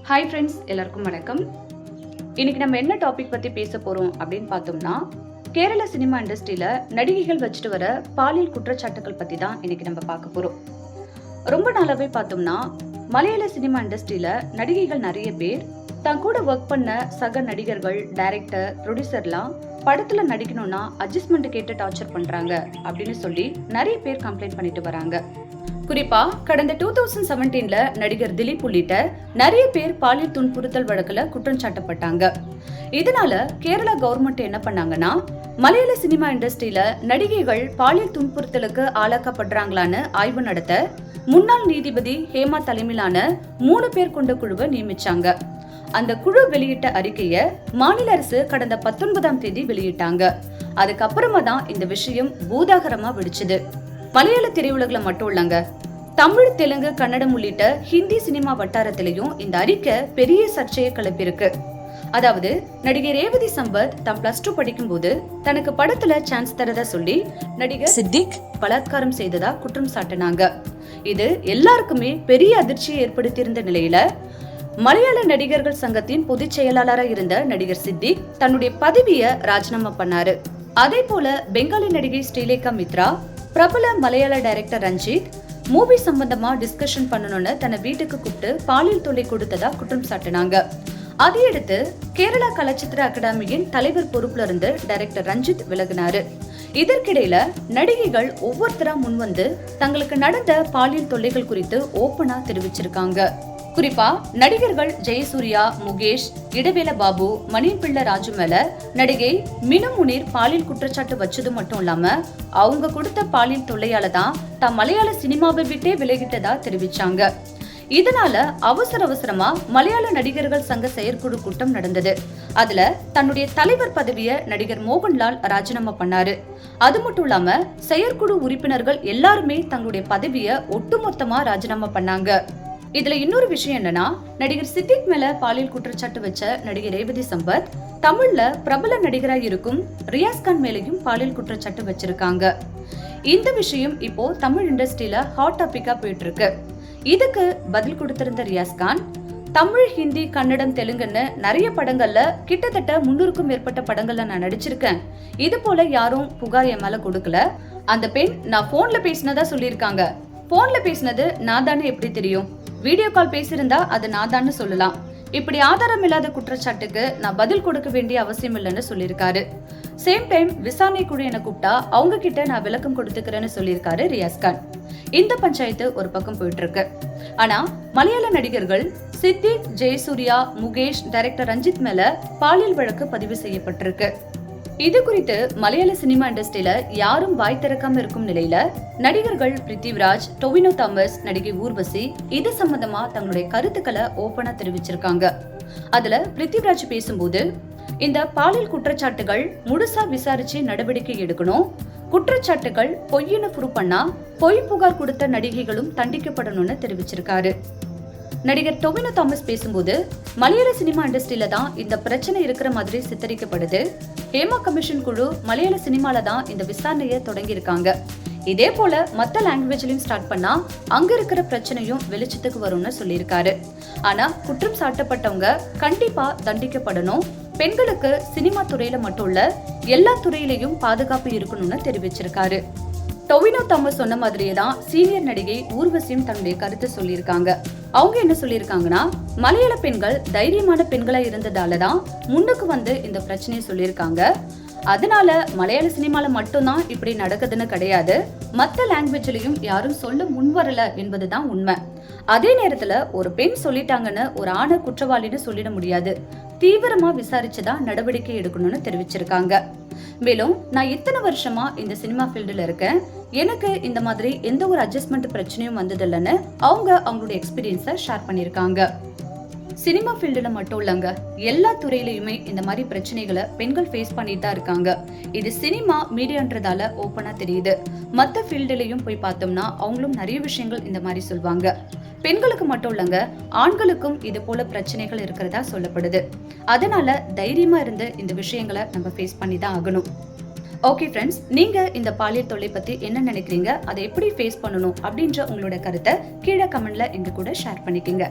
Hi friends, எல்லாருக்கும் வணக்கம். இன்னைக்கு நம்ம என்ன டாபிக் பற்றி பேச போகிறோம் அப்படின்னு பார்த்தோம்னா, கேரள சினிமா இண்டஸ்ட்ரியில் நடிகைகள் வச்சுட்டு வர பாலியல் குற்றச்சாட்டுகள் பற்றி தான் இன்னைக்கு நம்ம பார்க்க போகிறோம். ரொம்ப நாளாகவே பார்த்தோம்னா மலையாள சினிமா இண்டஸ்ட்ரியில் நடிகைகள் நிறைய பேர் தான் கூட ஒர்க் பண்ண சக நடிகர்கள், டைரக்டர், ப்ரொடியூசர்லாம் படத்தில் நடிக்கணும்னா அட்ஜஸ்ட்மெண்ட் கேட்டு டார்ச்சர் பண்ணுறாங்க அப்படின்னு சொல்லி நிறைய பேர் கம்ப்ளைண்ட் பண்ணிட்டு வராங்க. குறிப்பா கடந்த 2017ல நடிகர் திலீப் உள்ளிட்ட நிறைய பேர் பாலியல் துன்புறுத்தல் வழக்குல குற்றம் சாட்டப்பட்டாங்க. இதனால கேரளா கவர்மெண்ட் என்ன பண்ணாங்கன்னா, மலையாள சினிமா இண்டஸ்ட்ரியில நடிகைகள் பாலியல் துன்புறுத்தலுக்கு ஆளாக்கப்படுறாங்களான்னு ஆய்வு நடத்த முன்னாள் நீதிபதி ஹேமா தலைமையிலான 3 பேர் கொண்ட குழுவை நியமிச்சாங்க. அந்த குழு வெளியிட்ட அறிக்கையை மாநில அரசு கடந்த 19ஆம் தேதி வெளியிட்டாங்க. அதுக்கப்புறமா தான் இந்த விஷயம் பூதாகரமா வெடிச்சது. மலையாள திரையுலகில் மட்டும் இல்லங்க, தமிழ், தெலுங்கு, கன்னடம் உள்ளிட்ட ஹிந்தி சினிமா வட்டாரத்திலையும் இந்த அறிக்கை பெரிய சர்ச்சையை கிளப்பியிருக்கு. அதாவது நடிகை ரேவதி சம்பத் தான் +2 படிக்கும் போது தனக்கு படத்துல சான்ஸ் தரதா சொல்லி நடிகர் சித்திக் பலாத்காரம் செய்ததா குற்றம் சாட்டினாங்க. இது எல்லாருக்குமே பெரிய அதிர்ச்சியை ஏற்படுத்தியிருந்த நிலையில மலையாள நடிகர்கள் சங்கத்தின் பொதுச் செயலாளராக இருந்த நடிகர் சித்திக் தன்னுடைய பதவியை ராஜினாமா பண்ணாரு. அதே போல பெங்காலி நடிகை ஸ்ரீலேகா மித்ரா, பிரபல மலையாள டைரக்டர் ரஞ்சித் மூவி சம்பந்தமா டிஸ்கஷன் பண்ணணும்னு தன்னை வீட்டுக்கு கூப்பிட்டு பாலியல் தொல்லை கொடுத்ததா குற்றம் சாட்டினாங்க. அதையடுத்து கேரளா கலாச்சித்திர அகாடமியின் தலைவர் பொறுப்புல இருந்து டைரக்டர் ரஞ்சித் விலகினாரு. இதற்கிடையில நடிகைகள் ஒவ்வொருத்தரா முன்வந்து தங்களுக்கு நடந்த பாலியல் தொல்லைகள் குறித்து ஓப்பனா தெரிவிச்சிருக்காங்க. குறிப்பா நடிகர்கள் ஜெயசூர்யா, முகேஷ், இடவேல பாபு, மணிப்பிள்ளை ராஜு மேல நடிகை மினு முனீர் பாலியல் குற்றச்சாட்டு வச்சது மட்டும் இல்லாம அவங்க கொடுத்த பாலியல் தொல்லையால தான் மலையாள சினிமாவை விட்டே விலகிட்டதா தெரிவிச்சாங்க. இதனால அவசரமா மலையாள நடிகர்கள் சங்க செயற்குழு கூட்டம் நடந்தது. அதுல தன்னுடைய தலைவர் பதவியை நடிகர் மோகன்லால் ராஜினாமா பண்ணாரு. அது மட்டும் இல்லாம செயற்குழு உறுப்பினர்கள் எல்லாருமே தங்களுடைய பதவியை ஒட்டுமொத்தமா ராஜினாமா பண்ணாங்க. இதுல இன்னொரு விஷயம் என்னன்னா, நடிகர் சித்திக் மேல பாலியல் குற்றச்சாட்டு வச்ச நடிகை ரேவதி சம்பத் தமிழ்ல பிரபல நடிகராய் இருக்கும் ரியாஸ்கான் மேலையும் பாலியல் குற்றச்சாட்டு வச்சிருக்காங்க. இந்த விஷயம் இப்போ தமிழ் இண்டஸ்ட்ரியில ஹாட் டாபிக்கா போயிட்டு இருக்கு. இதுக்கு பதில் கொடுத்திருந்த ரியாஸ்கான், தமிழ், ஹிந்தி, கன்னடம், தெலுங்குன்னு நிறைய படங்கள்ல கிட்டத்தட்ட 300க்கும் மேற்பட்ட படங்கள்ல நான் நடிச்சிருக்கேன். இது போல யாரும் புகார் என் மேல கொடுக்கல. அந்த பெண் நான் போன்ல பேசினதா சொல்லியிருக்காங்க. போன்ல பேசினது நான் தானே எப்படி தெரியும்? வீடியோ கால் பேசியிருந்தா அது நான் தான்னு சொல்லலாம். இப்படி ஆதாரம் இல்லாத குற்றச்சாட்டுக்கு நான் பதில் கொடுக்க வேண்டிய அவசியம் இல்லைன்னு சொல்லியிருக்காரு. சேம் டைம் விசாரணை குழு என கூப்பிட்டா அவங்க கிட்ட நான் விளக்கம் கொடுத்துக்கிறேன்னு சொல்லியிருக்காரு ரியாஸ்கான். இந்த பஞ்சாயத்து ஒரு பக்கம் போயிட்டு இருக்கு. ஆனா மலையாள நடிகர்கள் சித்திக், ஜெயசூர்யா, முகேஷ், டைரக்டர் ரஞ்சித் மேல பாலியல் வழக்கு பதிவு செய்யப்பட்டிருக்கு. இது குறித்து மலையாள சினிமா இண்டஸ்ட்ரியில யாரும் வாய் திறக்காம இருக்கும் நிலையில நடிகர்கள் பிருத்திவிராஜ், டொவினோ தாமஸ், நடிகை ஊர்வசி இது சம்பந்தமா தங்களுடைய கருத்துக்களை ஓபனா தெரிவிச்சிருக்காங்க. அதுல பிருத்திவிராஜ் பேசும்போது, இந்த பாலியல் குற்றச்சாட்டுகள் முழுசா விசாரிச்சு நடவடிக்கை எடுக்கணும். குற்றச்சாட்டுகள் பொய்ன்னு ப்ரூவ் பண்ணா பொய் புகார் கொடுத்த நடிகைகளும் தண்டிக்கப்படணும்னு தெரிவிச்சிருக்காரு. நடிகர் டொவினோ தாமஸ் பேசும்போது, மலையாள சினிமா இண்டஸ்ட்ரியில தான் இந்த பிரச்சனை இருக்கிற மாதிரி சித்தரிக்கப்படுது. ஹேமா கமிஷன் குழு மலையாள சினிமால தான் இந்த விசாரணையை தொடங்கி இருக்காங்க. இதே போல மத்த லாங்குவேஜ்லயும் ஸ்டார்ட் பண்ணா அங்க இருக்கிற பிரச்சனையும் வெளிச்சத்துக்கு வரும்னு சொல்லியிருக்காரு. ஆனா குற்றம் சாட்டப்பட்டவங்க கண்டிப்பா தண்டிக்கப்படணும். பெண்களுக்கு சினிமா துறையில மட்டும் இல்ல எல்லா துறையிலையும் பாதுகாப்பு இருக்கணும்னு தெரிவிச்சிருக்காரு. டொவினோ தாமஸ் சொன்ன மாதிரியே தான் சீனியர் நடிகை ஊர்வசியும் தன்னுடைய கருத்தை சொல்லியிருக்காங்க. அவங்க என்ன சொல்லியிருக்காங்கன்னா, மலையாள பெண்கள் தைரியமான பெண்களா இருந்ததால தான் முன்னுக்கு வந்து இந்த பிரச்சனையை சொல்லியிருக்காங்க. அதனால மலையாள சினிமால மட்டும்தான் இப்படி நடக்குதுன்னு கிடையாது, மத்த லாங்குவேஜ்லயும் யாரும் சொல்ல முன்வரல என்பதுதான் உண்மை. அதே நேரத்துல ஒரு பெண் சொல்லிட்டாங்கன்னு ஒரு ஆணை குற்றவாளின்னு சொல்லிட முடியாது. தீவிரமா விசாரிச்சுதான் நடவடிக்கை எடுக்கணும்னு தெரிவிச்சிருக்காங்க. மேலும் நான் இத்தனை வருஷமா இந்த சினிமா ஃபீல்டுல இருக்கேன், எனக்கு இந்த மாதிரி எந்த ஒரு அட்ஜஸ்ட்மெண்ட் பிரச்சனையும் வந்ததில்லைன்னு அவங்களுடைய எக்ஸ்பீரியன்ஸை ஷேர் பண்ணியிருக்காங்க. சினிமா ஃபீல்டுல மட்டும் இல்லங்க, எல்லா துறையிலையுமே இந்த மாதிரி பிரச்சனைகளை பெண்கள் ஃபேஸ் பண்ணிட்டு தான் இருக்காங்க. இது சினிமா மீடியான்றதால ஓப்பனா தெரியுது. மற்ற ஃபீல்டுலையும் போய் பார்த்தோம்னா அவங்களும் நிறைய விஷயங்கள் இந்த மாதிரி சொல்லுவாங்க. பெண்களுக்கு மட்டும் இல்லங்க, ஆண்களுக்கும் இது போல பிரச்சனைகள் இருக்கிறதா சொல்லப்படுது. அதனால தைரியமா இருந்து இந்த விஷயங்களை நம்ம ஃபேஸ் பண்ணி தான் ஆகணும். ஓகே ஃப்ரெண்ட்ஸ், நீங்க இந்த பாலியல் தொல்லை பத்தி என்ன நினைக்கிறீங்க, அதை எப்படி ஃபேஸ் பண்ணணும் அப்படின்ற உங்களோட கருத்தை கீழே கமெண்ட்ல எங்க கூட ஷேர் பண்ணிக்கங்க.